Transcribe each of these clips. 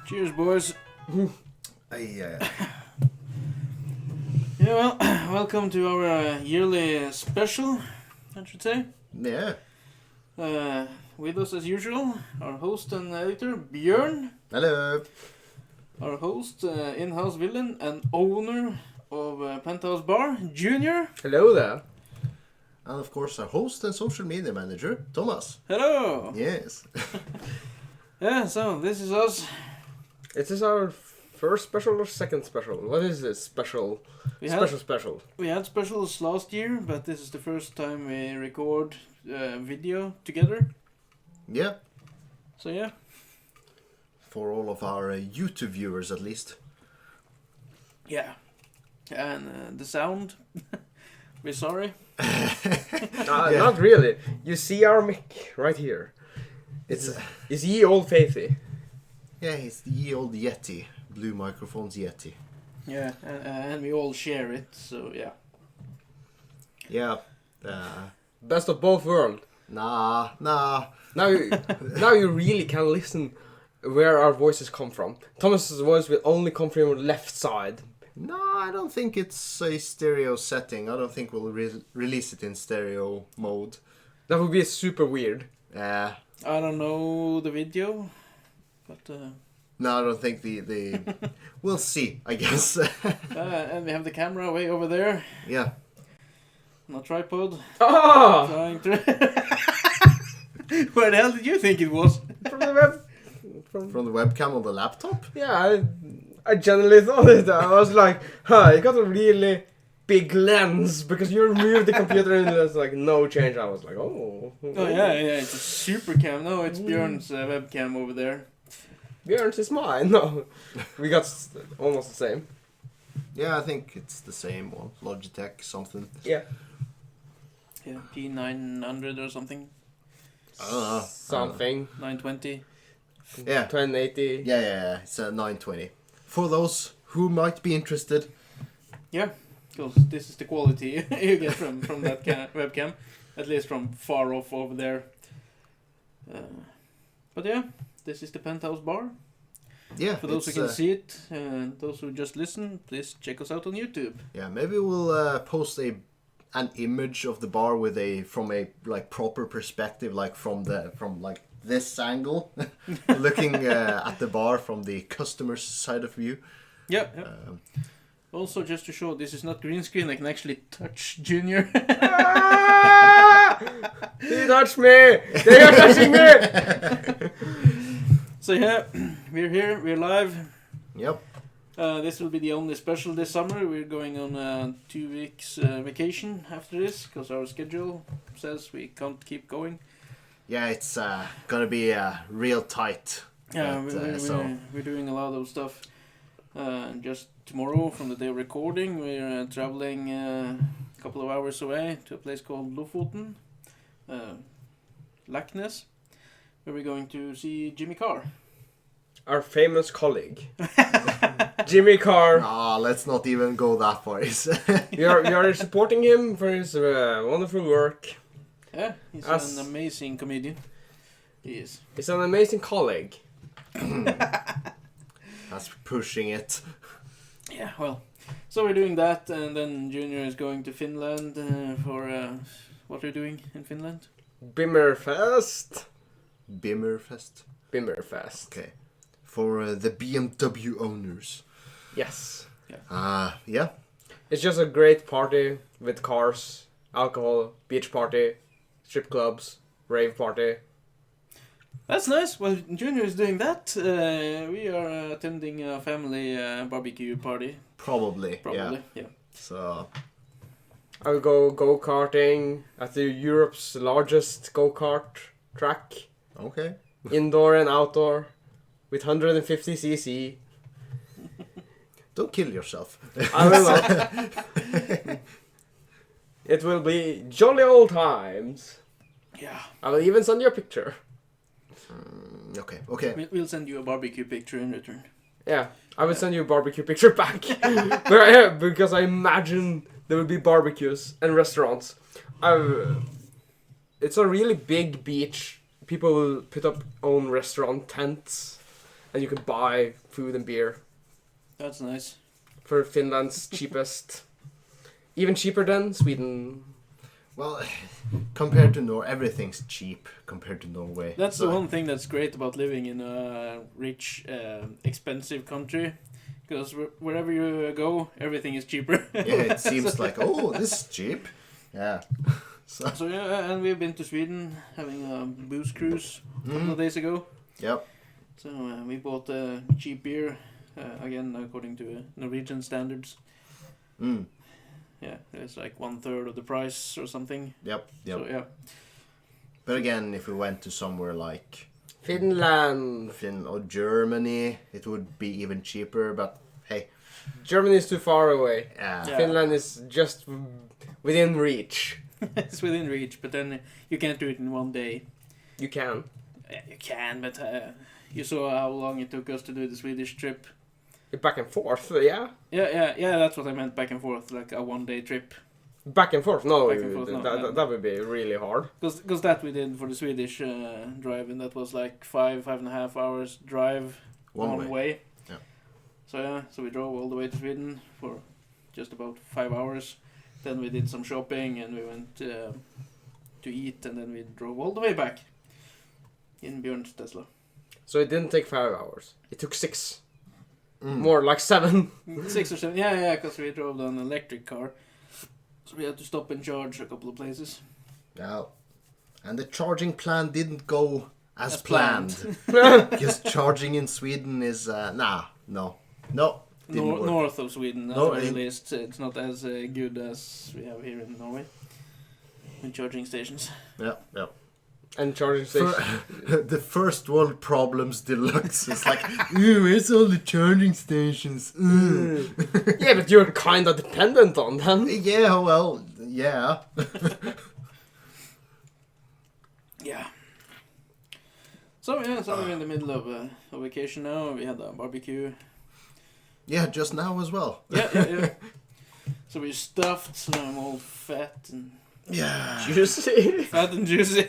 Cheers, boys. Yeah, well, welcome to our yearly special, I should say. Yeah. With us as usual, our host and editor, Bjørn. Hello. Our host, in-house villain and owner of Penthouse Bar, Junior. Hello there. And of course our host and social media manager, Thomas. Hello. Yes. Yeah, so this is us. Is this our first special or second special? What is this special? We Special. We had specials last year, but this is the first time we record video together. Yeah. So yeah. For all of our YouTube viewers at least. Yeah. And the sound, we're sorry. Yeah. Not really. You see our mic right here. It's ye old faithy. Yeah, it's the ye old Yeti. Blue Microphones Yeti. Yeah, and we all share it, so yeah. Yeah. Best of both worlds. Nah. Now you really can listen where our voices come from. Thomas's voice will only come from your left side. No, I don't think it's a stereo setting. I don't think we'll release it in stereo mode. That would be super weird. Yeah. I don't know the video, but No, I don't think the we'll see, I guess. and we have the camera way over there, Yeah. on a tripod. Ah! Trying to. Where the hell did you think it was? From the web. From the webcam on the laptop? Yeah, I generally thought it. I was like, you got a really big lens because you removed the computer and there's like no change. I was like, oh. Oh yeah, it's a super cam. No, it's Bjørn's webcam over there. Bjørn's is mine. No, we got almost the same. Yeah, I think it's the same one. Logitech something. Yeah. Yeah, P900 or something. I don't know. Something. 920. Yeah. 1080. Yeah. It's a 920. For those who might be interested. Yeah, because this is the quality you get from that webcam, at least from far off over there. But yeah, this is the Penthouse Bar. Yeah. For those who can see it, and those who just listen, please check us out on YouTube. Yeah, maybe we'll post an image of the bar from a like proper perspective, like from this angle, looking at the bar from the customer's side of view. Yep. Also, just to show, this is not green screen. I can actually touch Junior. He touched me! They are touching me! So yeah, we're here. We're live. Yep. This will be the only special this summer. We're going on a 2 weeks vacation after this because our schedule says we can't keep going. Yeah, it's gonna be real tight. Yeah, but, we're doing a lot of stuff. Just tomorrow, from the day of recording, we're traveling a couple of hours away to a place called Lofoten, Lacknes, where we're going to see Jimmy Carr. Our famous colleague. Jimmy Carr. let's not even go that far. We are supporting him for his wonderful work. Yeah, he's an amazing comedian. He is. He's an amazing colleague. That's pushing it. Yeah, well, so we're doing that, and then Junior is going to Finland for what are you doing in Finland? Bimmerfest. Bimmerfest. Okay. For the BMW owners. Yes. Yeah. It's just a great party with cars, alcohol, beach party, strip clubs, rave party. That's nice. Well, Junior is doing that. We are attending a family barbecue party. Probably. Yeah. So. I will go karting at the Europe's largest go-kart track. Okay. Indoor and outdoor, with 150cc. Don't kill yourself. I will not. It will be jolly old times. Yeah. I will even send you a picture. Okay. We'll send you a barbecue picture in return. Yeah, I will send you a barbecue picture back. Because I imagine there will be barbecues and restaurants. It's a really big beach. People will put up own restaurant tents. and you can buy food and beer That's nice. for Finland's cheapest. Even cheaper than Sweden. Well, compared to Norway, everything's cheap compared to Norway. That's the one thing that's great about living in a rich, expensive country. Because wherever you go, everything is cheaper. Yeah, it seems like, oh, this is cheap. Yeah. So yeah, and we've been to Sweden having a booze cruise a couple of days ago. Yep. So we bought cheap beer, again according to Norwegian standards. Mm. Yeah, it's like 1/3 of the price or something. Yep. So yeah, But again, if we went to somewhere like Finland. Finland or Germany, it would be even cheaper. But hey, Germany is too far away. Yeah. Finland is just within reach. it's within reach, but then you can't do it in one day. You can. Yeah, you can, but you saw how long it took us to do the Swedish trip. Back and forth, yeah. Yeah, that's what I meant, back and forth, like a 1-day trip. Back and forth, no, Back and forth, no, that, no. that would be really hard. Because that we did for the Swedish drive, and that was like 5.5 hours drive one way. Yeah. So we drove all the way to Sweden for just about 5 hours. Then we did some shopping, and we went to eat, and then we drove all the way back in Bjørn's Tesla. So it didn't take 5 hours. It took 6. Mm. More like 7. 6 or 7, yeah, because we drove an electric car. So we had to stop and charge a couple of places. Yeah. And the charging plan didn't go as planned. planned. Because charging in Sweden is no. Didn't work. North of Sweden, at No, the very least, it's not as good as we have here in Norway. In charging stations. Yeah. And charging station. The first world problems deluxe. It's like, where's all the charging stations? Yeah, but you're kind of dependent on them. Yeah, well, yeah. Yeah. So we're in the middle of a vacation now. We had a barbecue. Yeah, just now as well. Yeah. So we're stuffed, so I'm all fat and Yeah. Juicy. fat and juicy.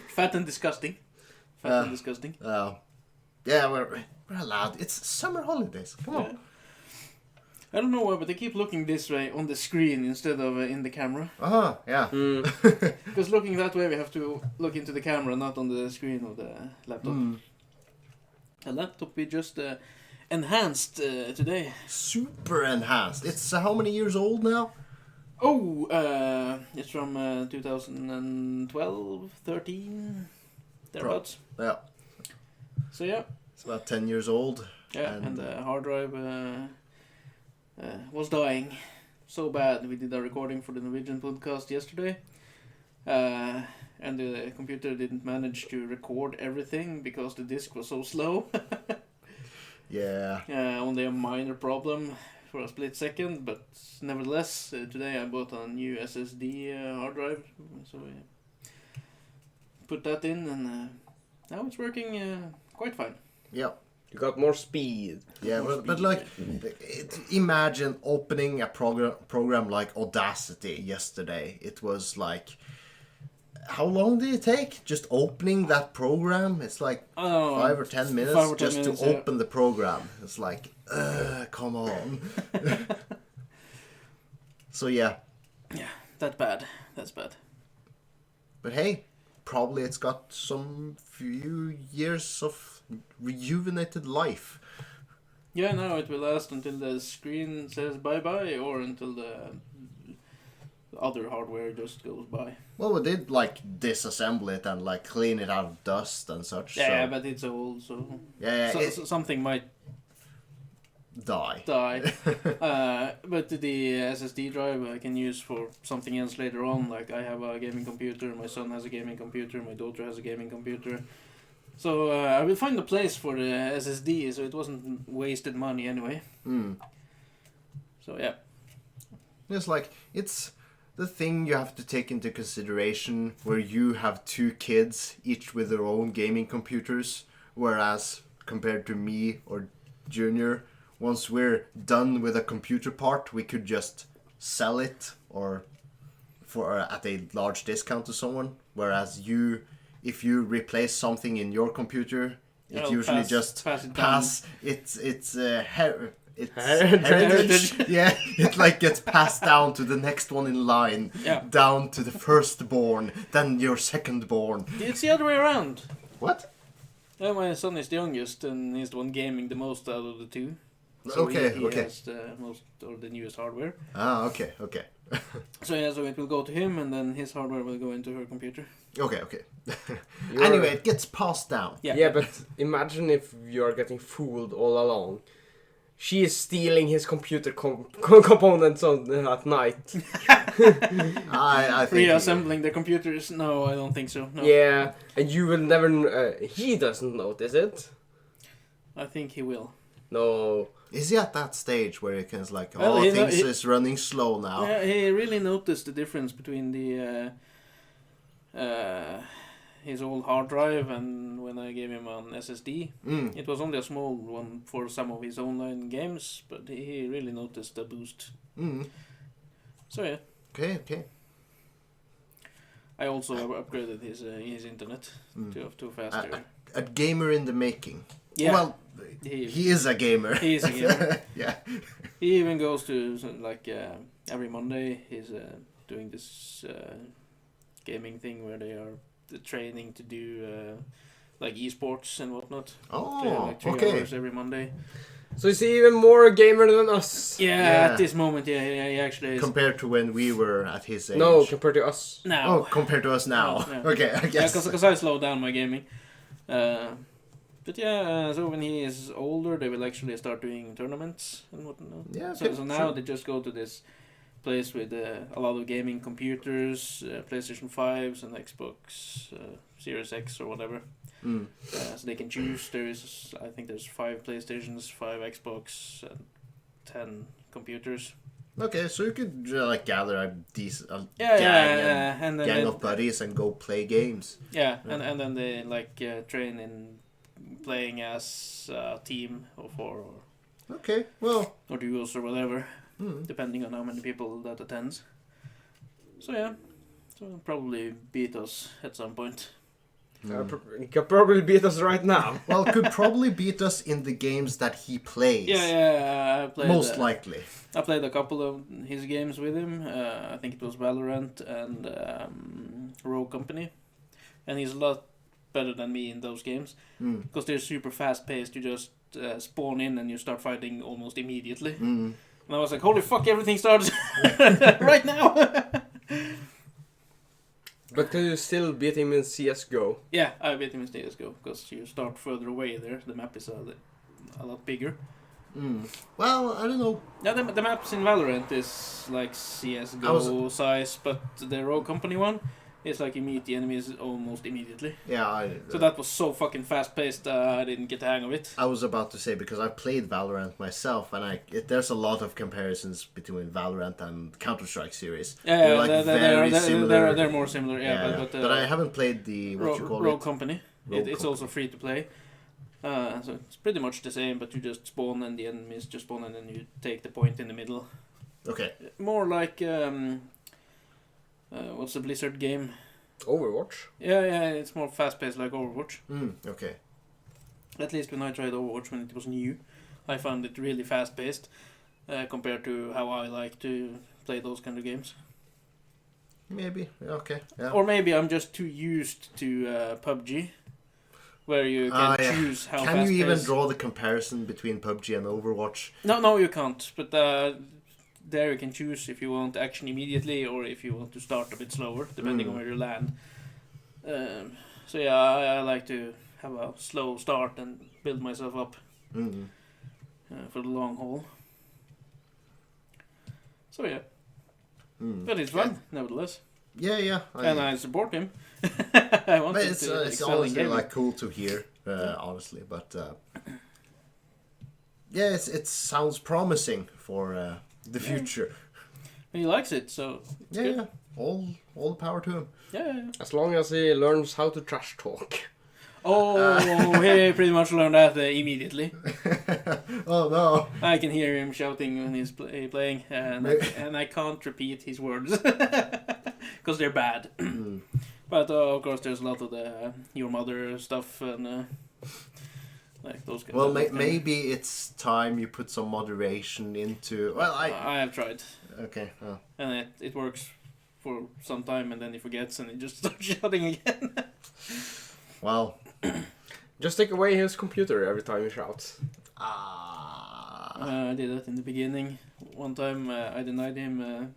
Fat and disgusting. Yeah, we're allowed. It's summer holidays. Come on. Yeah. I don't know why, but they keep looking this way on the screen instead of in the camera. Yeah. Because looking that way, we have to look into the camera, not on the screen of the laptop. The laptop we just enhanced today. Super enhanced. It's how many years old now? Oh, it's from 2012, 13, thereabouts. Yeah. So yeah. It's about 10 years old. Yeah, and the hard drive was dying so bad. We did a recording for the Norwegian podcast yesterday, and the computer didn't manage to record everything because the disk was so slow. Yeah. Only a minor problem for a split second, but nevertheless, today I bought a new SSD hard drive, so we put that in, and now it's working quite fine. Yeah. You got more speed. Yeah, but like, imagine opening a program like Audacity yesterday. It was like, how long did it take? Just opening that program? It's like 5 or 10 minutes 5 or 10 just minutes, to open the program. It's like, come on. So yeah. Yeah, that's bad. But hey, probably it's got some few years of rejuvenated life. Yeah, no, it will last until the screen says bye-bye, or until the other hardware just goes by. Well, we did like disassemble it and like clean it out of dust and such. Yeah, so. but it's old, so Yeah, so something might die. But the SSD drive I can use for something else later on. Like I have a gaming computer, my son has a gaming computer, my daughter has a gaming computer. So I will find a place for the SSD, so it wasn't wasted money anyway. So yeah. It's like, it's the thing you have to take into consideration where you have 2 kids, each with their own gaming computers, whereas compared to me or Junior, once we're done with a computer part, we could just sell it or for at a large discount to someone, whereas if you replace something in your computer, It I'll usually pass- just pass it pass its Heritage. heritage. Yeah, it like gets passed down to the next one in line, Yeah. down to the firstborn, then your secondborn. It's the other way around. What? My son is the youngest, and he's the one gaming the most out of the two. So Okay, he okay. has the most or the newest hardware. Ah, okay, okay. So it will go to him, and then his hardware will go into her computer. Okay, okay. You're- Anyway, it gets passed down. Yeah, but imagine if you're getting fooled all along. She is stealing his computer components at night. I think... Reassembling the computers? No, I don't think so. No. Yeah, and you will never... he doesn't notice it. I think he will. No. Is he at that stage where he can like, Well, things is running slow now? Yeah, he really noticed the difference between the his old hard drive and when I gave him an SSD. Mm. It was only a small one for some of his online games, but he really noticed the boost. Mm. So yeah, Okay, okay. I also upgraded his internet to faster. A gamer in the making. Yeah, Well, he he is a gamer. is a gamer. Yeah. He even goes to like every Monday. He's doing this gaming thing where they are training to do like esports and whatnot. Oh, Like 3 okay. hours every Monday. So is he even more a gamer than us? Yeah, Yeah. at this moment, yeah, he actually is. Compared to when we were at his age. No, compared to us. Now. Oh, compared to us now. No, no. Okay, I guess. Because I slowed down my gaming. But yeah, so when he is older, they will actually start doing tournaments and whatnot. Yeah, So, okay, so now sure. they just go to this place with a lot of gaming computers, PlayStation 5s and Xbox Series X or whatever. Mm. So they can choose. I think there's 5 PlayStations, 5 Xbox, and 10 computers. Okay, so you could like gather a decent Yeah, gang, and then gang of buddies and go play games. yeah, and then they like train in playing as a team of 4 Okay, well. or duos or whatever, Mm. depending on how many people that attends. So yeah, so they'll probably beat us at some point. He can probably beat us right now. Well, could probably beat us in the games that he plays. Yeah, I played. Most likely. I played a couple of his games with him. I think it was Valorant and Rogue Company, and he's a lot better than me in those games Mm. because they're super fast paced. You just spawn in and you start fighting almost immediately. Mm. And I was like, holy fuck, everything starts right now. But can you still beat him in CSGO? Yeah, I beat him in CSGO because you start further away there. The map is a lot bigger. Mm. Well, I don't know. Yeah, the maps in Valorant is like CSGO size, but the Rogue Company one is like you meet the enemies almost immediately. Yeah, So that was so fucking fast paced, I didn't get the hang of it. I was about to say, because I played Valorant myself, and there's a lot of comparisons between Valorant and Counter-Strike series. Yeah, They're like very similar. They're more similar, yeah. But I haven't played the, what you call Rogue it? Company. Rogue It's also free to play. So it's pretty much the same, but you just spawn and the enemies just spawn and then you take the point in the middle. Okay. More like, what's the Blizzard game? Overwatch? Yeah, it's more fast paced like Overwatch. Okay. At least when I tried Overwatch when it was new, I found it really fast paced compared to how I like to play those kind of games. Maybe. Okay. Yeah. Or maybe I'm just too used to PUBG, where you can choose how fast Can you even paced. draw the comparison between PUBG and Overwatch? No, you can't. But there you can choose if you want action immediately or if you want to start a bit slower, depending on where you land. So yeah, I like to have a slow start and build myself up for the long haul. So yeah, but it's fun nevertheless, Yeah. and I support him. I want But him it's to it's excel in honestly gaming. like cool to hear, honestly. But yeah, it sounds promising for the future. He likes it, so it's good. Yeah. All the power to him. Yeah. As long as he learns how to trash talk. Oh, he pretty much learned that immediately. Oh no. I can hear him shouting when he's playing, and I can't repeat his words because they're bad. But of course, there's a lot of the your mother stuff, and like those. Well, maybe it's time you put some moderation into. Well, I have tried, Okay. Oh. and it works for some time, and then he forgets, and he just starts shouting again. Well. Just take away his computer every time he shouts. I did that in the beginning. One time I denied him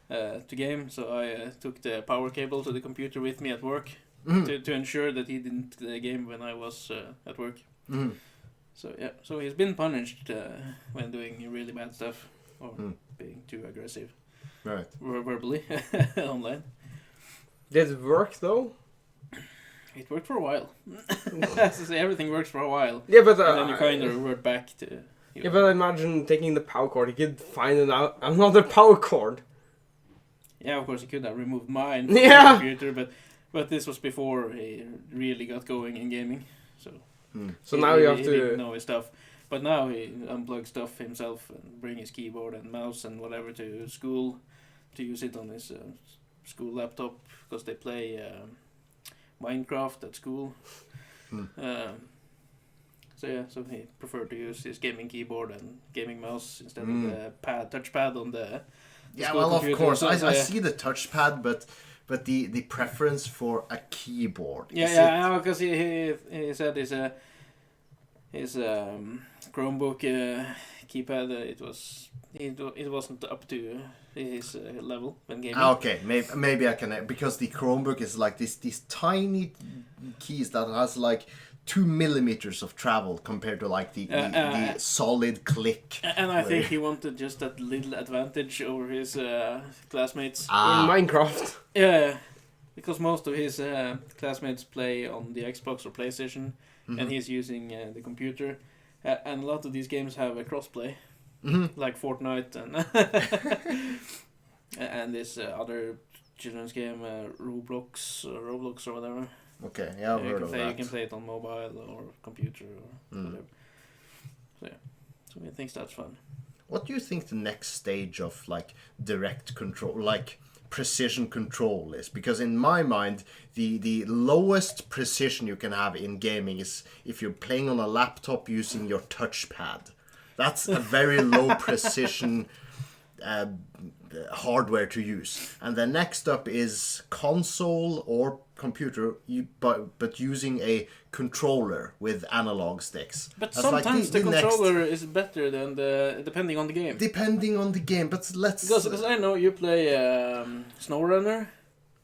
to game, so I took the power cable to the computer with me at work to ensure that he didn't game when I was at work. So yeah, so he's been punished when doing really bad stuff or being too aggressive, Right. verbally online. Did it work though? It worked for a while. As I say, everything works for a while. Yeah, but and then you kind of revert back to. Yeah, but imagine taking the power cord. You could find another power cord. Yeah, of course he could have removed mine from the computer, but this was before he really got going in gaming. So. So now you have he to didn't know his stuff. But now he unplugs stuff himself and bring his keyboard and mouse and whatever to school to use it on his school laptop because they play Minecraft at school. So yeah, so he preferred to use his gaming keyboard and gaming mouse instead of the touchpad on the Yeah, school well, computer. of course, So, I yeah. see the touchpad, but the preference for a keyboard. Yeah, because he said his Chromebook keypad it wasn't up to his level when gaming. Okay, maybe I can, because the Chromebook is like these tiny keys that has like 2 millimeters of travel compared to like the solid click. And I think he wanted just that little advantage over his classmates in Minecraft. Yeah, because most of his classmates play on the Xbox or PlayStation, and he's using the computer. And a lot of these games have a crossplay, like Fortnite and this other children's game, Roblox or whatever. Okay, yeah, I've heard of that. You can play it on mobile or computer or whatever. So yeah, so he thinks that's fun. What do you think the next stage of like direct control, like precision control is? Because in my mind, the lowest precision you can have in gaming is if you're playing on a laptop using your touchpad. That's a very low precision hardware to use. And the next up is console or computer, but using a controller with analog sticks. But That's sometimes like the controller is better than depending on the game. Depending on the game, but let's... Because I know you play SnowRunner.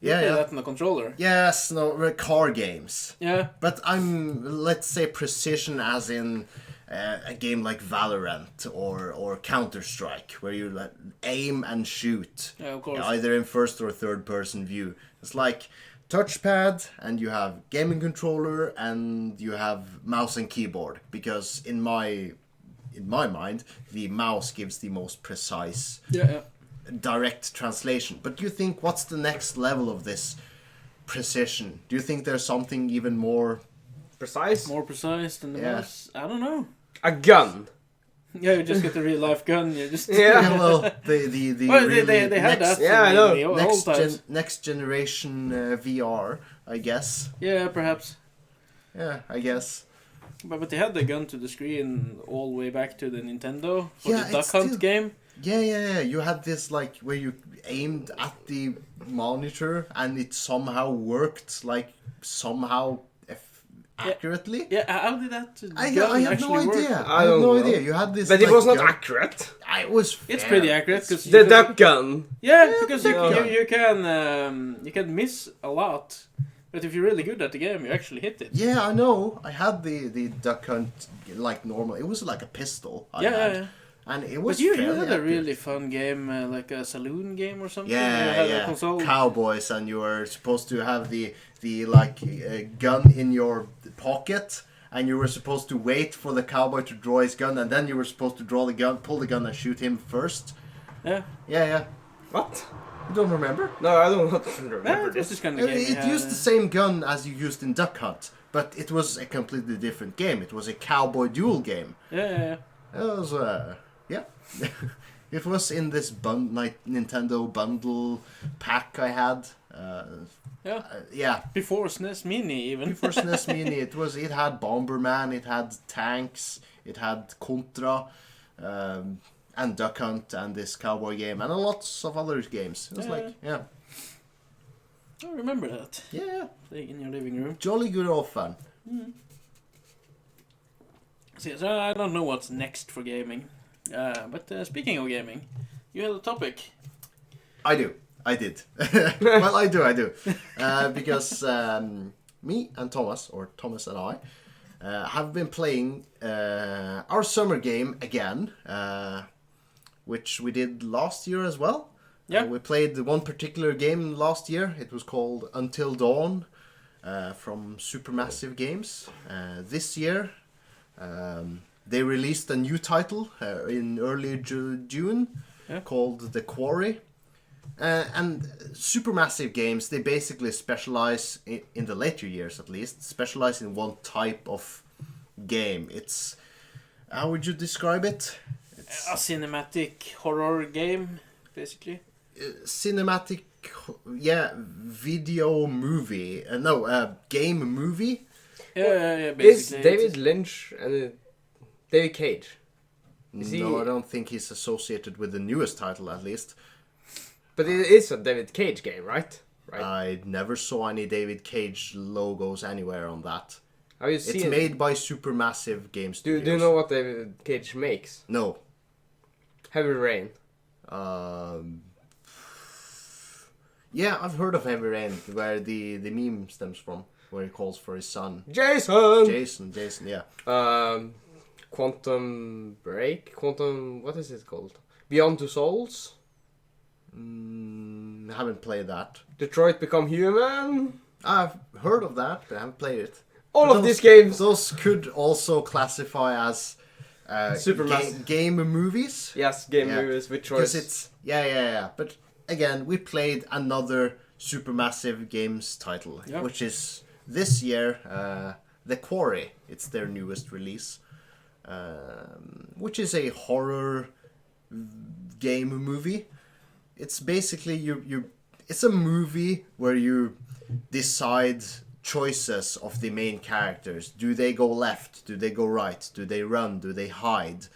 You play that on the controller. Yes, no, car games. Yeah. But let's say precision as in a game like Valorant or Counter-Strike, where you like, aim and shoot. Yeah, of course. Either in first or third person view. It's like touchpad, and you have gaming controller, and you have mouse and keyboard. Because in my mind, the mouse gives the most precise direct translation. But do you think, what's the next level of this precision? Do you think there's something even more precise? More precise than the mouse? I don't know. A gun. Yeah, you just get a real life gun. You just yeah. Well, the well, really they had next, that. Yeah, I know. Next generation VR, I guess. Yeah, perhaps. Yeah, I guess. But they had the gun to the screen all the way back to the Nintendo for Yeah, the Duck Hunt game. Yeah. You had this like where you aimed at the monitor and it somehow worked like somehow accurately. Yeah, how did that? I have no idea. Work? I have no idea. You had this, but like, it was not gun. accurate. It was. It's pretty accurate because the duck gun. Yeah, because you can miss a lot, but if you're really good at the game, you actually hit it. Yeah, I know. I had the Duck Hunt like normal. It was like a pistol. I had. And it was. But you fairly had a accurate. really fun game, like a saloon game or something. Yeah, you had yeah. A console. Cowboys, and you were supposed to have the like gun in your pocket, and you were supposed to wait for the cowboy to draw his gun, and then you were supposed to draw the gun, pull the gun, and shoot him first. Yeah. Yeah. What? You don't remember? No, I don't remember This is kind of game. It used the same gun as you used in Duck Hunt, but it was a completely different game. It was a cowboy duel game. Yeah. It was, yeah. It was in this Nintendo bundle pack I had. Yeah. Before SNES Mini, even. Before SNES Mini, it had Bomberman, it had tanks, it had Contra, and Duck Hunt, and this cowboy game, and lots of other games. It was I remember that. Yeah. Playing in your living room. Jolly good old fun. So I don't know what's next for gaming. But speaking of gaming, you had a topic. I did. Well, I do. Because me and Thomas, or Thomas and I, have been playing our summer game again, which we did last year as well. Yeah. We played one particular game last year. It was called Until Dawn from Supermassive Games. This year, they released a new title in early June called The Quarry. And Supermassive Games, they basically specialize, in the later years at least, specialize in one type of game. It's, how would you describe it? It's A cinematic horror game, basically. Cinematic, video movie. Game movie. Yeah, basically. Is David Lynch and David Cage? No, I don't think he's associated with the newest title, at least. But it is a David Cage game, right? I never saw any David Cage logos anywhere on that. Have you seen It's made by Supermassive Games Do Studios. you know what David Cage makes? No. Heavy Rain. Yeah, I've heard of Heavy Rain, where the meme stems from, where he calls for his son. Jason, yeah. Quantum Break? What is it called? Beyond Two Souls? I haven't played that. Detroit Become Human? I've heard of that, but I haven't played it. All But of these games. Those could also classify as game movies. Yes, game Yeah. movies with Because choice. it's yeah. But again, we played another Supermassive Games title, which is this year The Quarry. It's their newest release, which is a horror game movie. It's basically it's a movie where you decide choices of the main characters. Do they go left? Do they go right? Do they run? Do they hide?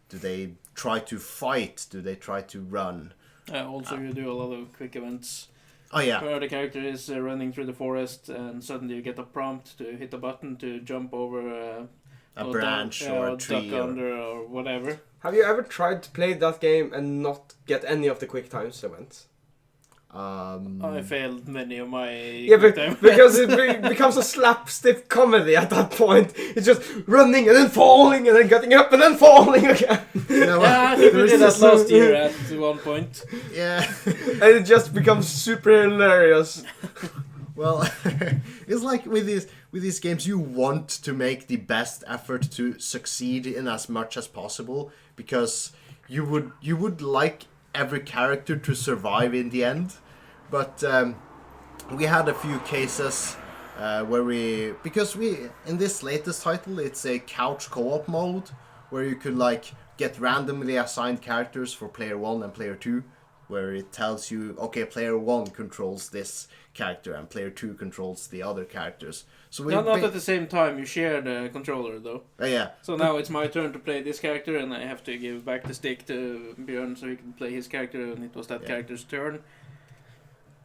Do they try to fight? Do they try to run? Also, you do a lot of quick events. Oh yeah. Where the character is running through the forest, and suddenly you get a prompt to hit a button to jump over A branch or a tree duck under or whatever. Have you ever tried to play that game and not get any of the quick times events? I failed many of my Yeah, time. because it becomes a slapstick comedy at that point. It's just running and then falling and then getting up and then falling again. I think we did that last year at one point. Yeah. And it just becomes super hilarious. Well, it's like with these games, you want to make the best effort to succeed in as much as possible, because you would like every character to survive in the end. But we had a few cases where because in this latest title, it's a couch co-op mode where you could get randomly assigned characters for player 1 and player 2, where it tells you, okay, player 1 controls this character and player 2 controls the other characters. So not at the same time. You share the controller though. Yeah. So now it's my turn to play this character, and I have to give back the stick to Bjørn so he can play his character, and it was that character's turn.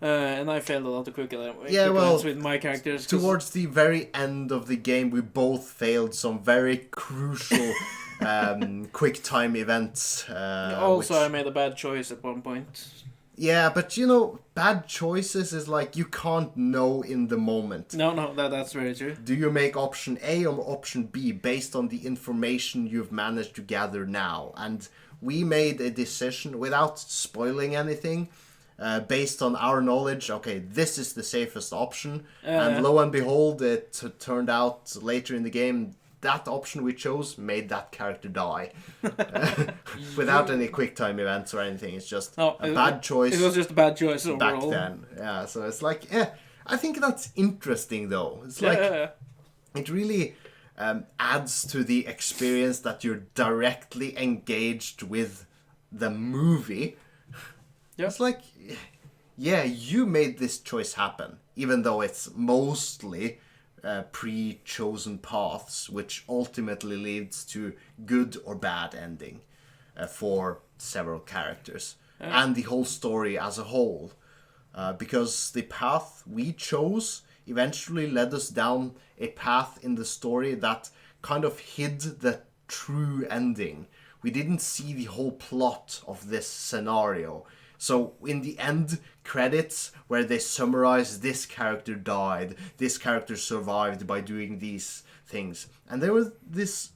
And I failed a lot of quick events with my characters. Towards the very end of the game, we both failed some very crucial quick time events. I made a bad choice at one point. Yeah, but bad choices is you can't know in the moment. No, that's very true. Do you make option A or option B based on the information you've managed to gather now? And we made a decision without spoiling anything. Based on our knowledge, okay, this is the safest option. And lo and behold, it turned out later in the game, that option we chose made that character die. Without any quick time events or anything. It's just a bad choice. It was just a bad choice Back overall. then. Yeah, so it's I think that's interesting though. It's it really adds to the experience that you're directly engaged with the movie, Yeah. it's like, yeah, you made this choice happen, even though it's mostly pre-chosen paths, which ultimately leads to good or bad ending for several characters and the whole story as a whole. Because the path we chose eventually led us down a path in the story that kind of hid the true ending. We didn't see the whole plot of this scenario. So in the end credits where they summarize this character died, this character survived by doing these things. And there were these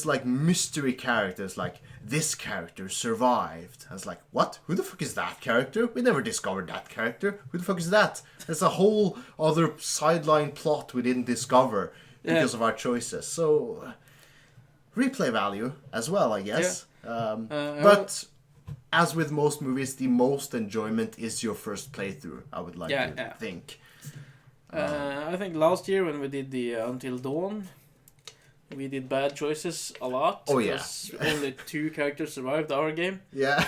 like mystery characters, like this character survived. I was like, what? Who the fuck is that character? We never discovered that character. Who the fuck is that? There's a whole other sideline plot we didn't discover because of our choices. So replay value as well, I guess. But as with most movies, the most enjoyment is your first playthrough, I would like to think. I think last year when we did the Until Dawn, we did bad choices a lot. Oh, yeah. Because only 2 characters survived our game. Yeah.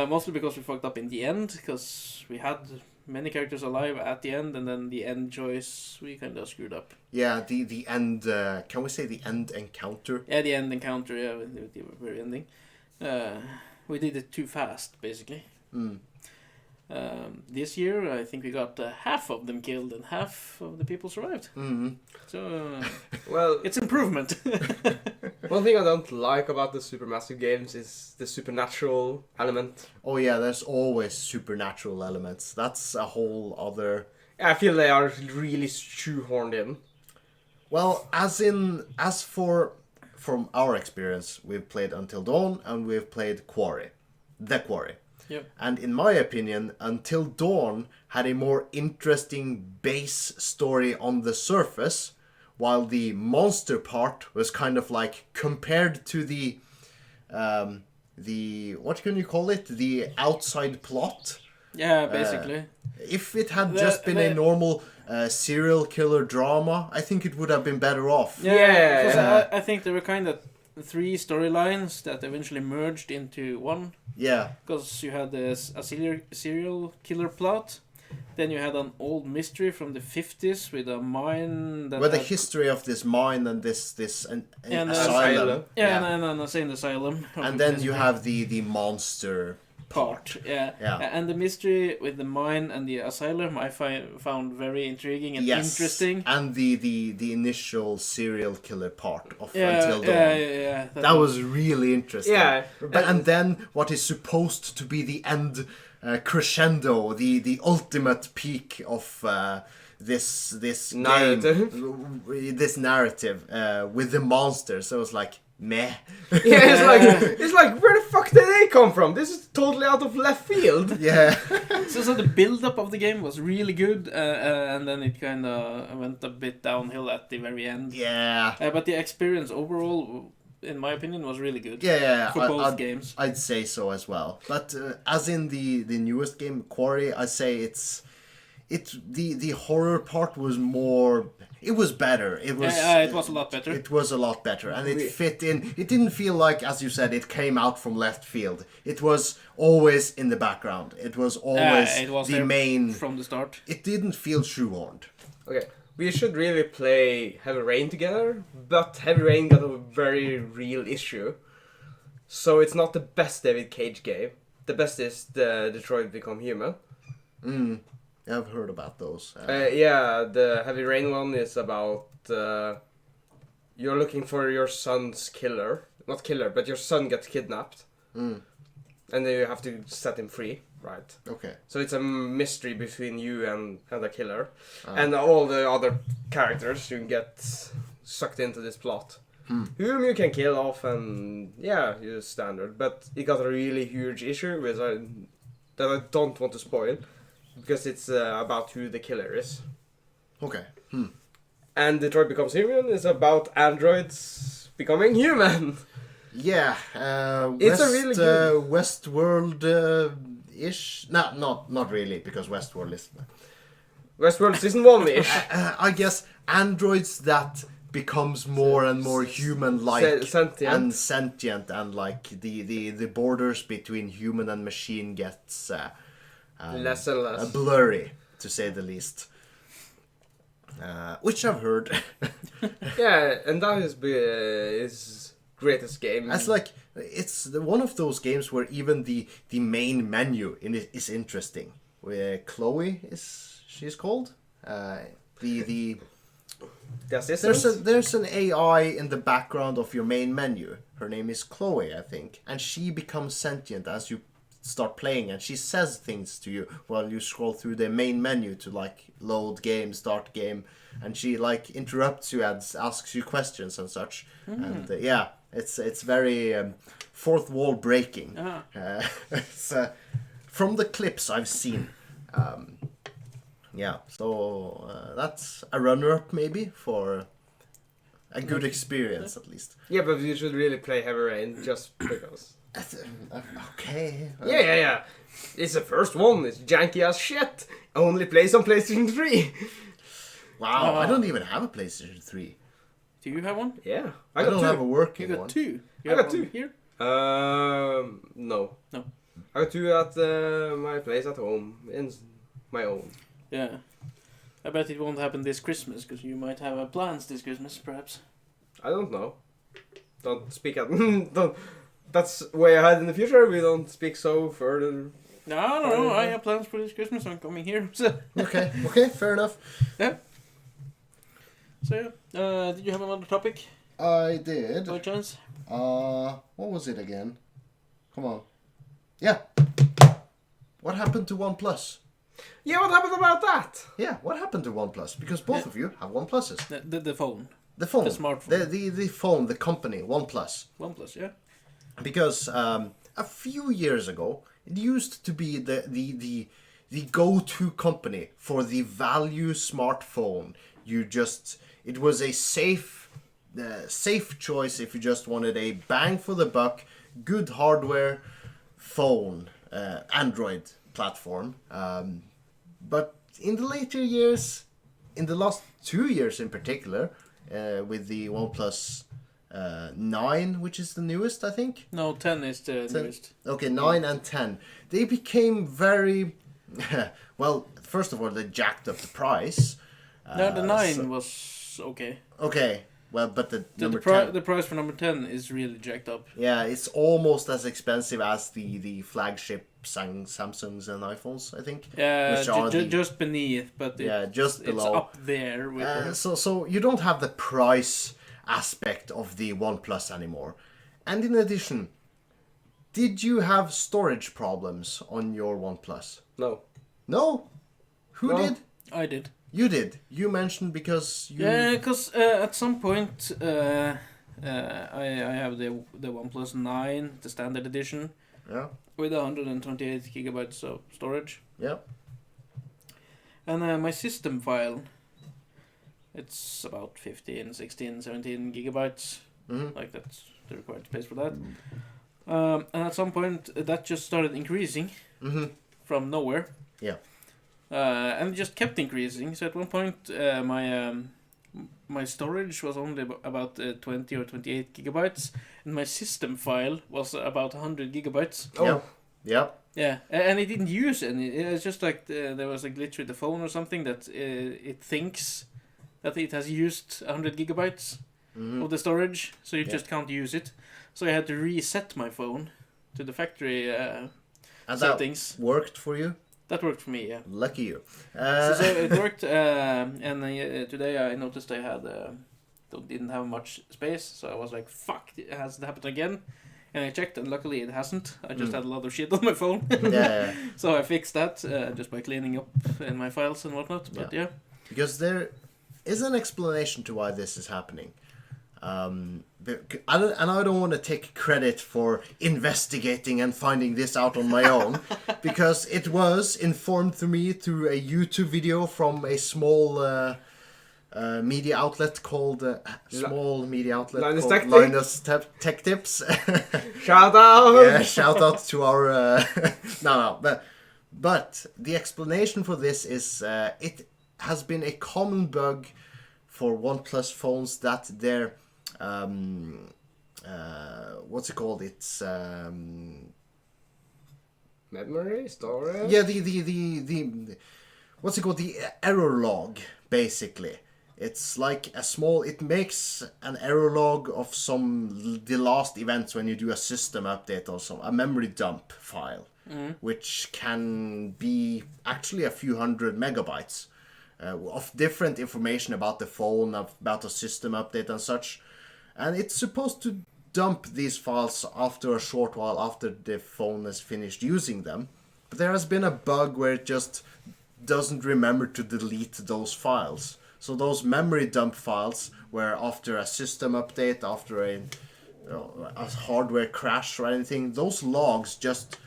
Mostly because we fucked up in the end, because we had many characters alive at the end, and then the end choice we kind of screwed up. Yeah, the end, can we say the end encounter? Yeah, the end encounter, yeah, with the very ending. We did it too fast, basically. This year, I think we got half of them killed and half of the people survived. So, Well, it's improvement. one thing I don't like about the Supermassive games is the supernatural element. Oh yeah, there's always supernatural elements. That's a whole other... I feel they are really shoehorned in. Well, from our experience, we've played Until Dawn and we've played Quarry. The Quarry. Yep. And in my opinion, Until Dawn had a more interesting base story on the surface, while the monster part was kind of like compared to the what can you call it? The outside plot. Yeah, basically. If it had just been a normal serial killer drama, I think it would have been better off. Yeah, because I think there were kind of 3 storylines that eventually merged into one. Yeah. Because you had a serial killer plot, then you had an old mystery from the 50s with a mine that With the history of this mine and this asylum. And an insane asylum. And then you have the monster part. Yeah. And the mystery with the mine and the asylum I found very intriguing and interesting. And the initial serial killer part of Until Dawn. Yeah. That was really interesting. Yeah. And then what is supposed to be the end crescendo, the ultimate peak of this narrative. this narrative with the monsters. So it was like, meh. Yeah, it's like where the fuck did they come from? This is totally out of left field. Yeah. So the build-up of the game was really good, and then it kind of went a bit downhill at the very end. Yeah. But the experience overall, in my opinion, was really good. Yeah. For both games. I'd say so as well. But as in the newest game, Quarry, I say the horror part was more... It was better. It was a lot better. It was a lot better, and it fit in. It didn't feel like, as you said, it came out from left field. It was always in the background. It was always the main... From the start. It didn't feel shoehorned. Okay, we should really play Heavy Rain together, but Heavy Rain got a very real issue. So it's not the best David Cage game. The best is the Detroit Become Human. I've heard about those. The Heavy Rain one is about you're looking for your son's killer. Not killer, but your son gets kidnapped. And then you have to set him free, right? Okay. So it's a mystery between you and the killer. And all the other characters who get sucked into this plot. Whom you can kill off and, you standard. But it got a really huge issue with that I don't want to spoil. Because it's about who the killer is. Okay. And Detroit Becomes Human is about androids becoming human. Yeah. It's a really good... Westworld-ish. No, not really, because Westworld is... Westworld Season 1-ish. I guess androids that becomes more and more human-like Sentient. and sentient, and like the borders between human and machine gets Less and less. blurry, to say the least. Which I've heard. Yeah, and that is his greatest game. It's like it's one of those games where even the main menu in it is interesting. Where Chloe she's called the assistant. there's an AI in the background of your main menu. Her name is Chloe, I think, and she becomes sentient as you start playing, and she says things to you while you scroll through the main menu to like load game, start game, and she like interrupts you and asks you questions and such. And yeah, it's very fourth wall breaking. It's from the clips I've seen. Yeah, so that's a runner-up maybe for a good experience at least. Yeah, but you should really play Heavy Rain just because. Okay. Yeah. It's the first one. It's janky as shit. Only plays on PlayStation 3. Wow, I don't even have a PlayStation 3. Do you have one? Yeah, I don't have a You working got one. two. You I have got one two. here. No. No. I got two at my place at home in my own. Yeah. I bet it won't happen this Christmas because you might have plans this Christmas, perhaps. I don't know. Don't speak at. Don't. That's way ahead in the future. We don't speak so further. No. I have plans for this Christmas. I'm coming here. So Okay, fair enough. yeah. So yeah. Did you have another topic I did. by chance? What was it again? Come on. Yeah. What happened to OnePlus? Yeah, what happened about that? Yeah, what happened to OnePlus? Because both of you have OnePluses. The phone. The phone. The smartphone. The phone, the company, OnePlus. OnePlus, yeah. Because a few years ago, it used to be the go-to company for the value smartphone. It was a safe choice if you just wanted a bang for the buck, good hardware phone, Android platform. But in the later years, in the last 2 years in particular, with the OnePlus 9, which is the newest, I think. No, 10 is the newest. Okay, 9 and 10. They became very... well, first of all, they jacked up the price. No, the 9 was okay. Okay, well, but the number 10... The price for number 10 is really jacked up. Yeah, it's almost as expensive as the flagship Samsungs and iPhones, I think. Yeah, which are just beneath, but just below. It's up there. With so you don't have the price aspect of the OnePlus anymore. And in addition, did you have storage problems on your OnePlus? No. No? Who No. did? I did. You did. You mentioned because you... Yeah, because at some point I have the OnePlus 9, the standard edition, Yeah. with 128 gigabytes of storage. Yeah. And my system file, it's about 15, 16, 17 gigabytes. Mm-hmm. Like that's the required space for that. And at some point that just started increasing Mm-hmm. from nowhere. Yeah. And it just kept increasing. So at one point my storage was only about 20 or 28 gigabytes, and my system file was about 100 gigabytes. Oh. Yeah. Yeah. Yeah, and it didn't use any. It's just like there was a glitch with the phone or something that it thinks that it has used 100 gigabytes of the storage, so you just can't use it. So I had to reset my phone to the factory And settings. that worked for you? That worked for me, yeah. Lucky you. So it worked, and today I noticed I didn't have much space, so I was like, fuck, has it happened again? And I checked, and luckily it hasn't. I just had a lot of shit on my phone. Yeah. So I fixed that just by cleaning up in my files and whatnot. But yeah. Because there is an explanation to why this is happening. I don't want to take credit for investigating and finding this out on my own, because it was informed to me through a YouTube video from a small media outlet called Linus Tech Tips. Shout out! Yeah, shout out to our but the explanation for this is it has been a common bug for OnePlus phones that their what's it called? It's Memory, storage. yeah, the what's it called? The error log, basically. It's like it makes an error log of the last events when you do a system update or a memory dump file, which can be actually a few hundred megabytes of different information about the phone, about a system update and such. And it's supposed to dump these files after a short while after the phone has finished using them. But there has been a bug where it just doesn't remember to delete those files. So those memory dump files, where after a system update, after a hardware crash or anything, those logs just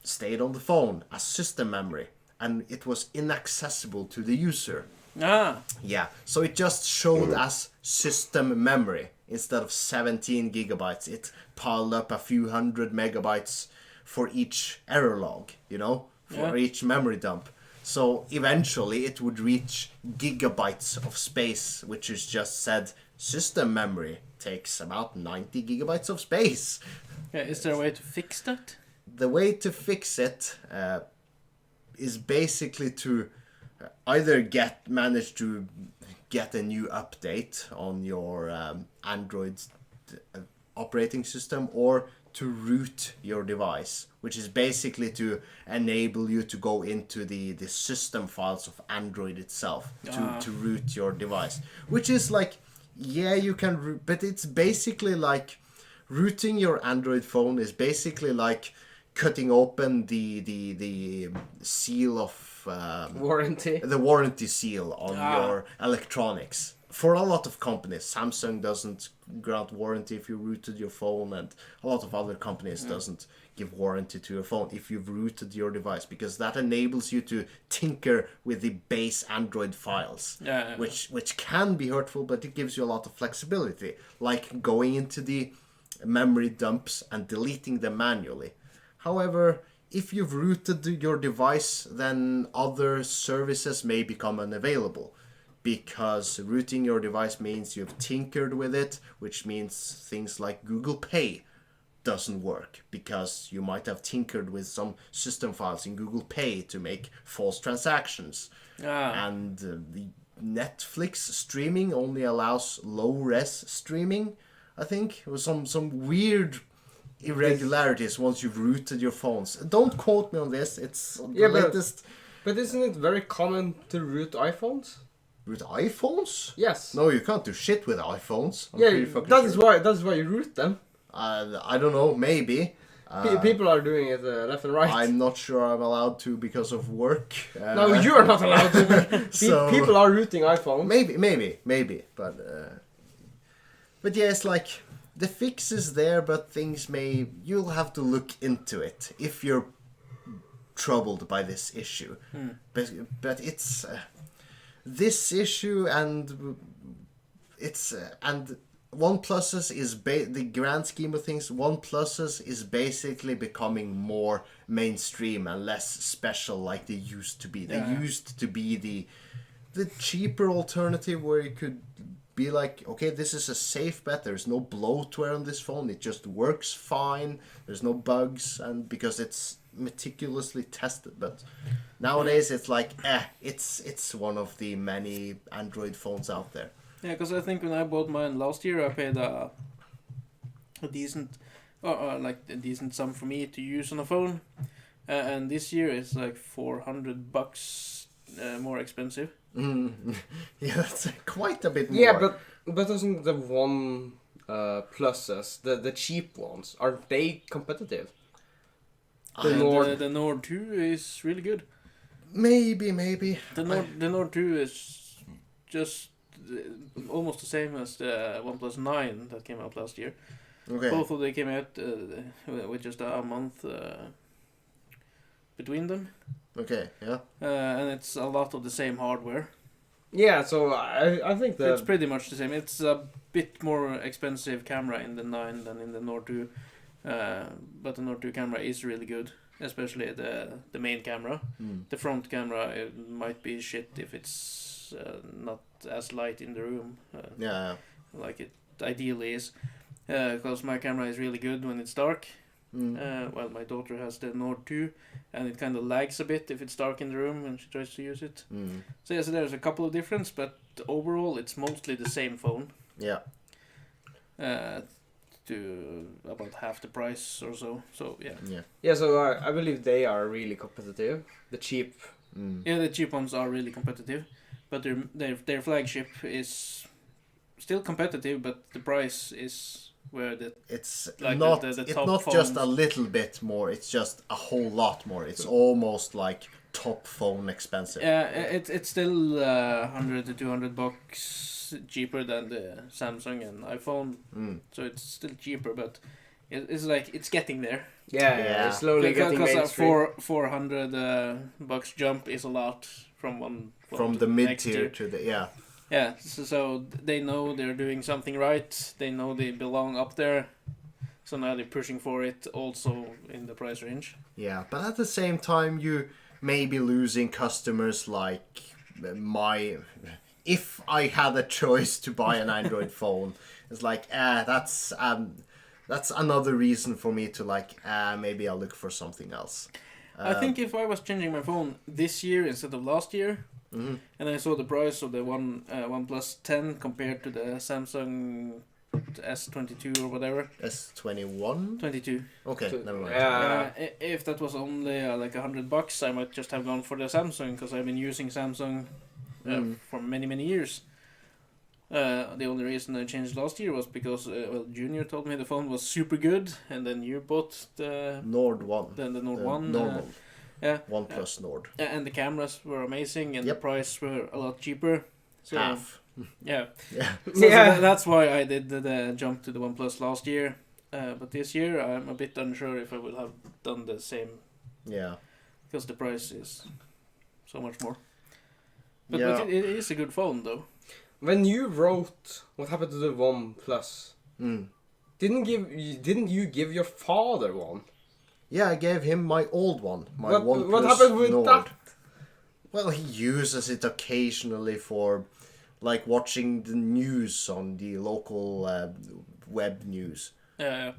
stayed on the phone as system memory, and it was inaccessible to the user. Ah. Yeah, so it just showed as system memory instead of 17 gigabytes. It piled up a few hundred megabytes for each error log, for each memory dump. So eventually it would reach gigabytes of space, which is just said system memory takes about 90 gigabytes of space. Yeah, is there a way to fix that? The way to fix it is basically to either manage to get a new update on your Android operating system, or to root your device, which is basically to enable you to go into the system files of Android itself to root your device. Which is like, yeah, you can root, but it's basically like rooting your Android phone is basically like cutting open the seal of warranty. The warranty seal on your electronics. For a lot of companies, Samsung doesn't grant warranty if you rooted your phone, and a lot of other companies doesn't give warranty to your phone if you've rooted your device, because that enables you to tinker with the base Android files, which can be hurtful, but it gives you a lot of flexibility, like going into the memory dumps and deleting them manually. However, if you've rooted your device, then other services may become unavailable, because rooting your device means you've tinkered with it, which means things like Google Pay doesn't work, because you might have tinkered with some system files in Google Pay to make false transactions. And the Netflix streaming only allows low-res streaming, I think. It was some weird irregularities once you've rooted your phones. Don't quote me on this, it's the latest. But isn't it very common to root iPhones? Root iPhones? Yes. No, you can't do shit with iPhones. That's why you root them. I don't know, maybe. People are doing it left and right. I'm not sure I'm allowed to because of work. No, you are not allowed to. So, people are rooting iPhones. Maybe. But yeah, it's like the fix is there, but you'll have to look into it if you're troubled by this issue. But it's this issue, and OnePluses is the grand scheme of things. OnePluses is basically becoming more mainstream and less special like they used to be. They used to be the cheaper alternative where you could be like, okay, this is a safe bet. There's no bloatware on this phone. It just works fine. There's no bugs, and because it's meticulously tested. But nowadays it's like, it's one of the many Android phones out there. Yeah, because I think when I bought mine last year, I paid a decent, a decent sum for me to use on a phone, and this year it's like $400 more expensive. Yeah, that's quite a bit more. Yeah, but doesn't the One Pluses, the cheap ones, are they competitive? The Nord 2 is really good. Maybe. The Nord 2 is just almost the same as the OnePlus 9 that came out last year. Okay. Both of them came out with just a month between them. Okay, yeah. And it's a lot of the same hardware. Yeah, so I think that It's pretty much the same. It's a bit more expensive camera in the 9 than in the Nord 2. But the Nord 2 camera is really good. especially the main camera. The front camera, it might be shit if it's not as light in the room. Yeah. Like it ideally is. Because my camera is really good when it's dark. Well, my daughter has the Nord 2, and it kind of lags a bit if it's dark in the room when she tries to use it. So yeah, so there's a couple of difference, but overall it's mostly the same phone. Yeah. To about half the price or so. So yeah. Yeah, so I believe they are really competitive. The cheap. Yeah, the cheap ones are really competitive, but their flagship is still competitive, but the price is where it's like not the it's top not phones. just a little bit more, it's just a whole lot more. It's almost like top phone expensive. Yeah, it's still $100 to $200 cheaper than the Samsung and iPhone. So it's still cheaper, but it's like it's getting there. Yeah. It's slowly getting mainstream. 400 bucks jump is a lot from one From to the mid next tier tier. to the Yeah, so they know they're doing something right. They know they belong up there. So now they're pushing for it also in the price range. Yeah, but at the same time, you may be losing customers like if I had a choice to buy an Android phone, it's like, that's another reason for me to like, maybe I'll look for something else. I think if I was changing my phone this year instead of last year, and I saw the price of the OnePlus 10 compared to the Samsung S22 or whatever. S21? 22. Okay, never mind. If that was only like $100, I might just have gone for the Samsung because I've been using Samsung for many years. The only reason I changed last year was because Junior told me the phone was super good, and then you bought the Nord 1. the Nord 1. Normal. Yeah. OnePlus Nord. And the cameras were amazing, and the price were a lot cheaper. So, Half. Yeah. Yeah. So that's why I did the jump to the OnePlus last year. But this year I'm a bit unsure if I will have done the same. Yeah. Because the price is so much more. But it is a good phone though. When you wrote what happened to the OnePlus, didn't you give your father one? Yeah, I gave him my old one. My What OnePlus happened with Nord. that? Well, he uses it occasionally for, like, watching the news on the local web news. Yeah.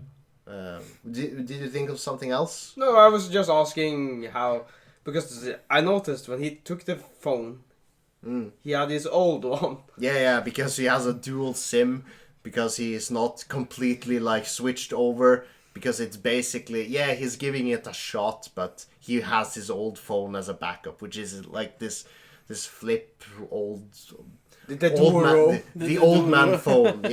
Did you think of something else? No, I was just asking how, because I noticed when he took the phone, he had his old one. Yeah, because he has a dual SIM, because he is not completely, like, switched over, because it's basically, he's giving it a shot, but he has his old phone as a backup, which is like this flip old old man phone.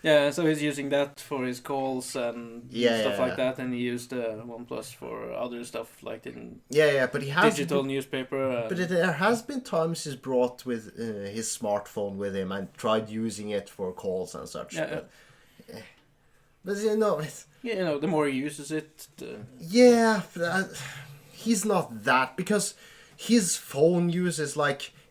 Yeah, so he's using that for his calls and stuff like that, and he used the OnePlus for other stuff like but he has digital newspaper. But there has been times he's brought with his smartphone with him and tried using it for calls and such. But the more he uses it, he's not that, because his phone uses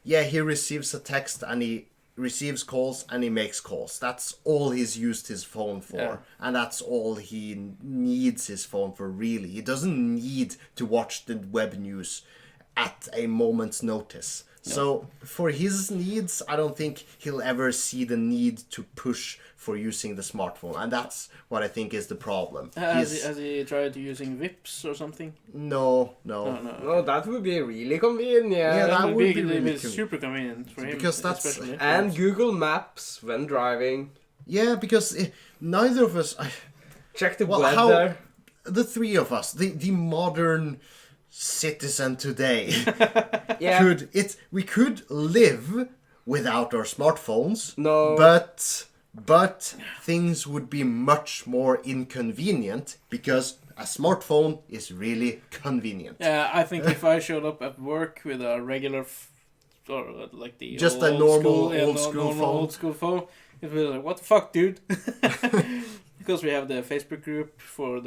he receives a text and he receives calls and he makes calls. That's all he's used his phone for, and that's all he needs his phone for, really. He doesn't need to watch the web news at a moment's notice. No. So for his needs, I don't think he'll ever see the need to push for using the smartphone, and that's what I think is the problem. Has he tried using Vips or something? No. No, that would be really convenient. Yeah, that would be really super convenient for him. Because that's especially. And Google Maps when driving. Yeah, because neither of us check the weather. The three of us, the modern citizen today, we could live without our smartphones. No, but things would be much more inconvenient, because a smartphone is really convenient. Yeah, I think if I showed up at work with a regular or like the just old a normal old school phone, it would be like, what the fuck, dude? Because we have the Facebook group for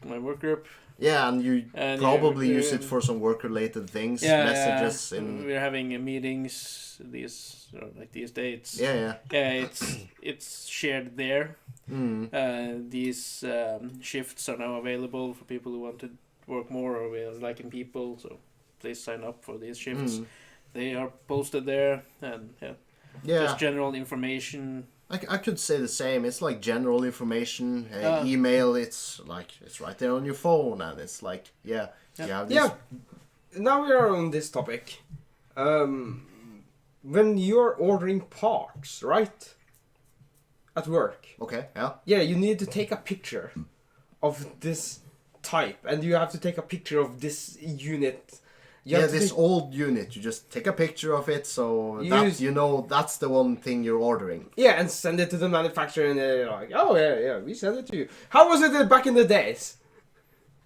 my work group. Yeah, and you probably use it for some work-related things, messages. We're having meetings these days. Yeah. It's shared there. These shifts are now available for people who want to work more or we are lacking people, so please sign up for these shifts. Mm. They are posted there, and Yeah. just general information. I could say the same. It's like general information, email. It's right there on your phone, and it's like you have this. Yeah. Now we are on this topic. When you're ordering parts, right? At work. Okay. Yeah. Yeah, you need to take a picture of this type, and you have to take a picture of this unit. You have to this take- old unit. You just take a picture of it, so Use- that's the one thing you're ordering. Yeah, and send it to the manufacturer, and they're like, "Oh yeah, we send it to you." How was it back in the days?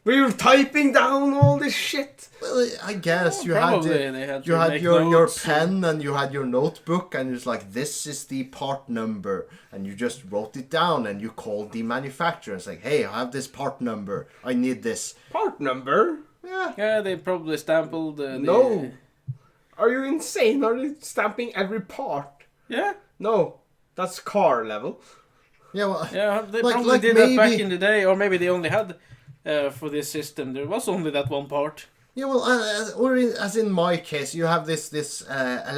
Were you typing down all this shit? Well, I guess you Probably had they had you to had make your notes pen and you had your notebook, and it's like, this is the part number, and you just wrote it down, and you called the manufacturer and say, hey, I have this part number, I need this. Part number? Yeah. Yeah, they probably stamped No. Are you insane? Are they stamping every part? Yeah. No, that's car level. Yeah. Well. Yeah, they Like- probably like did that back maybe- in the day, or maybe they only had for this system. There was only that one part. Yeah, well, as in my case, you have this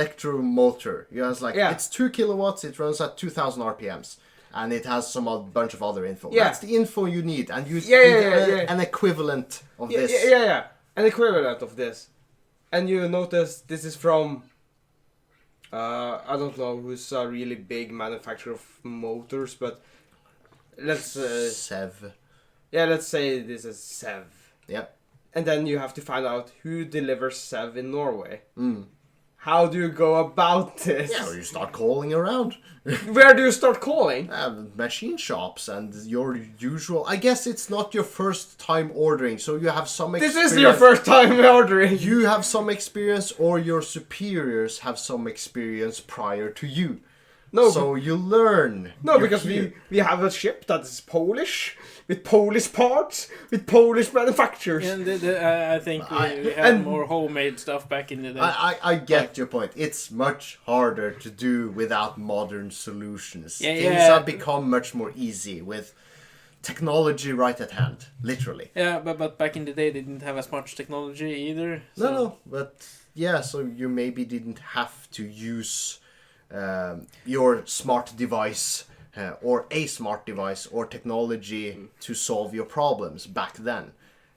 electromotor. You know, it's like Yeah. it's 2 kilowatts. It runs at 2,000 RPMs, and it has some bunch of other info. Yeah. That's the info you need, and you Yeah, need yeah. an equivalent of Yeah, this. yeah. An equivalent of this. And you notice this is from... I don't know who's a really big manufacturer of motors, but... Let's... Sev. yeah, let's say this is Sev. Yeah. And then you have to find out who delivers Sev in Norway. Mm. How do you go about this? Yeah, or you start calling around. Where do you start calling? Machine shops and your usual. I guess it's not your first time ordering, so you have some This experience. is your first time ordering. You have some experience, or your superiors have some experience prior to you. No, So you learn. no, You're because here. we have a ship that is Polish, with Polish parts, with Polish manufacturers. And I think we had and- more homemade stuff back in the day. I get your point. It's much harder to do without modern solutions. Yeah, Things yeah. have become much more easy with technology right at hand, literally. Yeah, but back in the day they didn't have as much technology either. No, but yeah, so you maybe didn't have to use your smart device or a smart device or technology to solve your problems back then,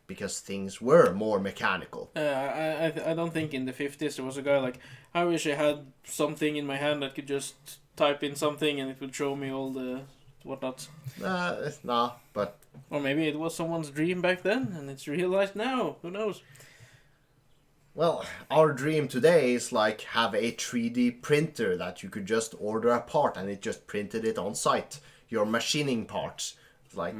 because things were more mechanical. I don't think in the 50s there was a guy like, I wish I had something in my hand that could just type in something and it would show me all the whatnot. Nah, but Or maybe it was someone's dream back then and it's realized now. Who knows? well, our dream today is like have a 3D printer that you could just order a part and it just printed it on site. Your machining parts, like.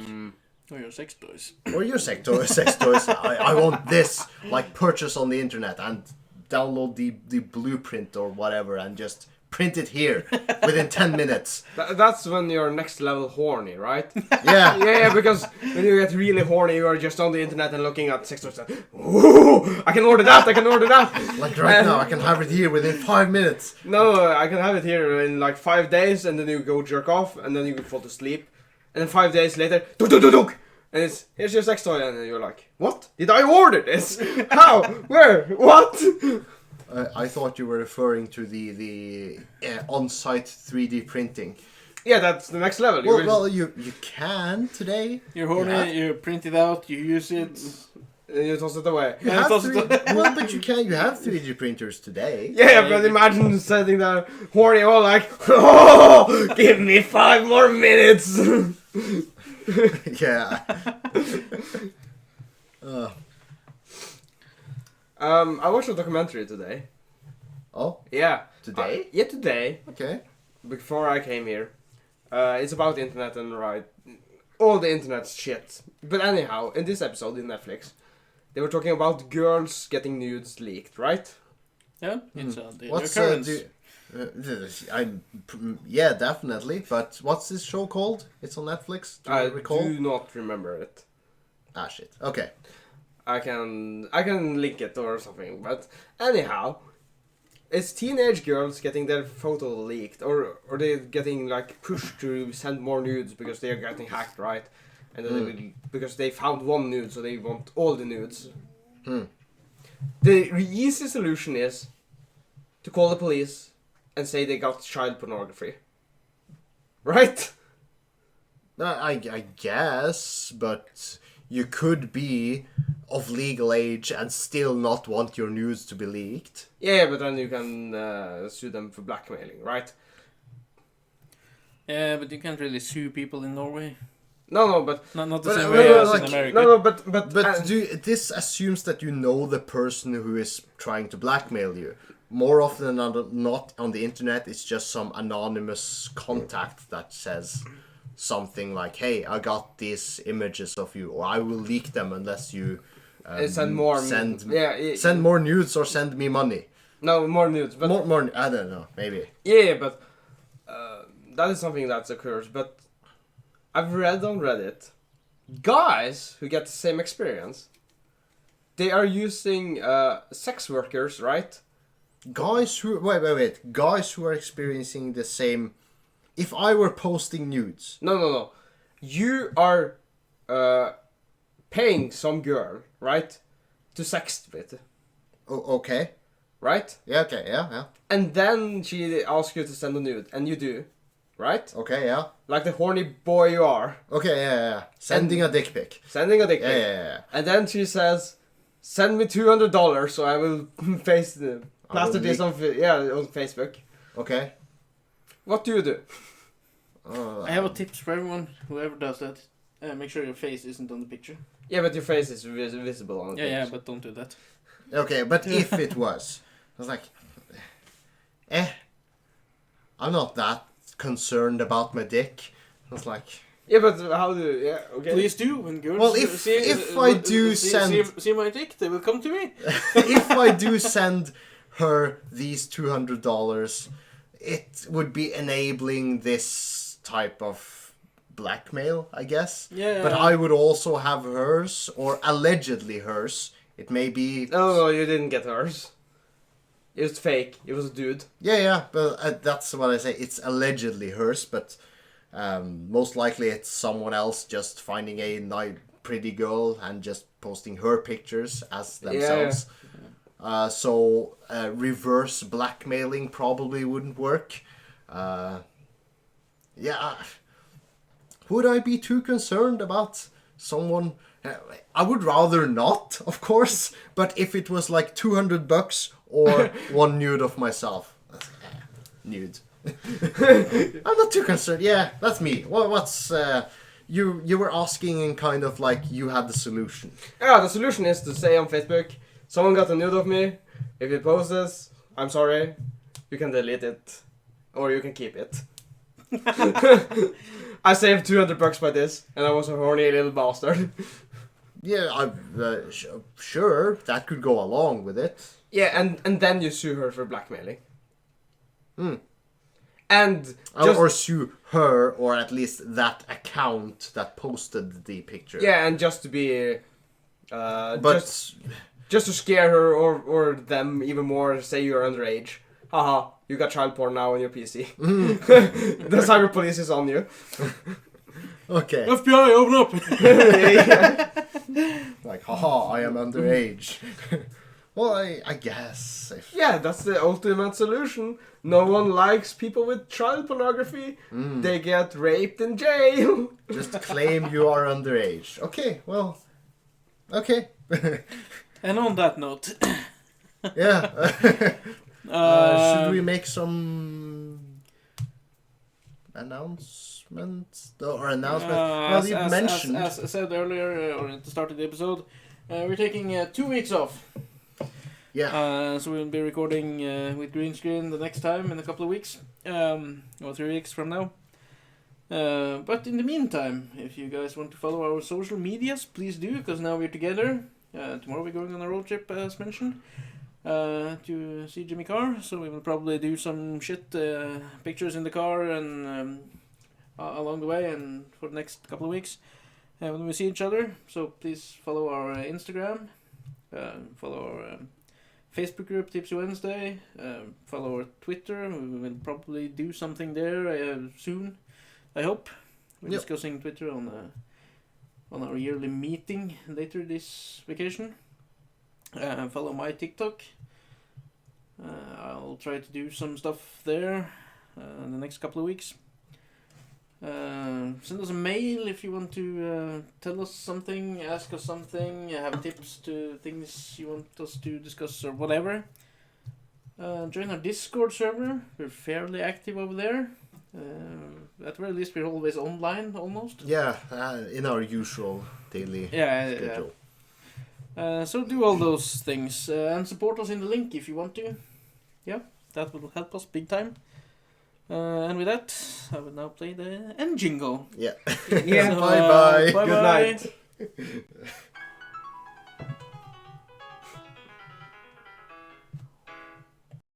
Or your sex toys. Or your sex toys. I want this. Like purchase on the internet and download the blueprint or whatever and just print it here within 10 minutes. That's when you're next level horny, right? Yeah. Yeah, because when you get really horny, you are just on the internet and looking at sex toys. Ooh, I can order that, I can order that. Like right now, I can have it here within 5 minutes. No, I can have it here in like 5 days, and then you go jerk off, and then you fall to sleep. And then 5 days later, duk duk duk duk, and it's, here's your sex toy, and then you're like, what? Did I order this? How? Where? What? I thought you were referring to the on-site 3D printing. Yeah, that's the next level. You will- You can today. You're horny, Yeah. you print it out, you use it. and you toss it away. You Yeah, have it's well, but you have 3D printers today. Yeah, but imagine sitting there horny all like, oh, give me 5 more minutes. Yeah. I watched a documentary today. Oh, Yeah. today? Yeah, today. Okay. Before I came here. It's about the internet and all the internet shit. But anyhow, in this episode in Netflix, they were talking about girls getting nudes leaked, right? Yeah, it's a daily What's occurrence. yeah, definitely. But what's this show called? It's on Netflix. Do you I recall? do not remember it. Ah, shit. Okay. I can link it or something. But anyhow, it's teenage girls getting their photo leaked, or they getting like pushed to send more nudes because they are getting hacked, right? and then they will, because they found one nude, so they want all the nudes. Hmm. The easy solution is to call the police and say they got child pornography. Right? I guess, but you could be of legal age and still not want your news to be leaked. Yeah, but then you can sue them for blackmailing, right? Yeah, but you can't really sue people in Norway. No, but Not the but- same but- way but as like- in America. No, but This assumes that you know the person who is trying to blackmail you. More often than not on the internet, it's just some anonymous contact that says something like, "Hey, I got these images of you," or "I will leak them unless you send more. send Send more nudes or send me money." No, more nudes, but More. I don't know. Maybe. yeah, but that is something that occurs. But I've read on Reddit, guys who get the same experience, they are using sex workers, right? Guys who wait. Guys who are experiencing the same. If I were posting nudes. No. You are paying some girl, right, to sext with, Okay. right? Yeah. Okay. Yeah. And then she asks you to send a nude, and you do, right? Okay. Yeah. Like the horny boy you are, Okay. Yeah. Sending a dick pic. sending a dick Yeah. pic. Yeah. And then she says, "Send me $200 so I will plaster this on on Facebook." Okay. What do you do? I have a tips for everyone, whoever does that. Make sure your face isn't on the picture. Yeah, but your face is visible on the Yeah, picture. but don't do that. Okay, but if it was, I was like, I'm not that concerned about my dick. I was like, Yeah, but how do okay? Please do when girls. Well, if I do send- see my dick, they will come to me. if I do send her these $200, it would be enabling this type of blackmail, I guess. Yeah. But I would also have hers, or allegedly hers. It may be. No, you didn't get hers. It was fake. It was a dude. Yeah, but that's what I say. It's allegedly hers, but most likely it's someone else just finding a nice, pretty girl and just posting her pictures as themselves. So reverse blackmailing probably wouldn't work. Would I be too concerned about someone? I would rather not, of course. But if it was like $200 or one nude of myself, nude. I'm not too concerned. Yeah, that's me. Well, what's you were asking and kind of like you had the solution. Yeah, the solution is to say on Facebook, "Someone got a nude of me. If you post this, I'm sorry. You can delete it, or you can keep it." I saved $200 by this, and I was a horny little bastard. Yeah, sure, that could go along with it. Yeah, and then you sue her for blackmailing. Hmm. And just, Or sue her, or at least that account that posted the picture. yeah, and just to be, But just to scare her or them even more, say you're underage. Haha, you got child porn now on your PC. The cyber police is on you. okay, FBI, open up! like haha, I am underage. Well, I guess if Yeah, that's the ultimate solution. No one likes people with child pornography. They get raped in jail. just claim you are underage. Okay, well, okay, And on that note, yeah. Should we make some announcements or announcement? Well, you mentioned. As I said earlier, or at the start of the episode, we're taking 2 weeks off. Yeah. So we'll be recording with green screen the next time in a couple of weeks, or 3 weeks from now. But in the meantime, if you guys want to follow our social medias, please do, because now we're together. Tomorrow we're going on a road trip, as mentioned, to see Jimmy Carr. So we will probably do some pictures in the car and along the way and for the next couple of weeks when we see each other. So please follow our Instagram, follow our Facebook group Tipsy Wednesday, follow our Twitter. We will probably do something there soon, I hope. We're Yep. discussing Twitter on on our yearly meeting later this vacation. Follow my TikTok. I'll try to do some stuff there in the next couple of weeks. Send us a mail if you want to tell us something, ask us something, have tips to things you want us to discuss or whatever. Join our Discord server. We're fairly active over there. At the very least, we're always online, almost. Yeah, in our usual daily schedule. So do all those things and support us in the link if you want to. Yeah, that will help us big time. And with that, I will now play the end jingle. Yeah. Yeah. So, Bye-bye. Good night.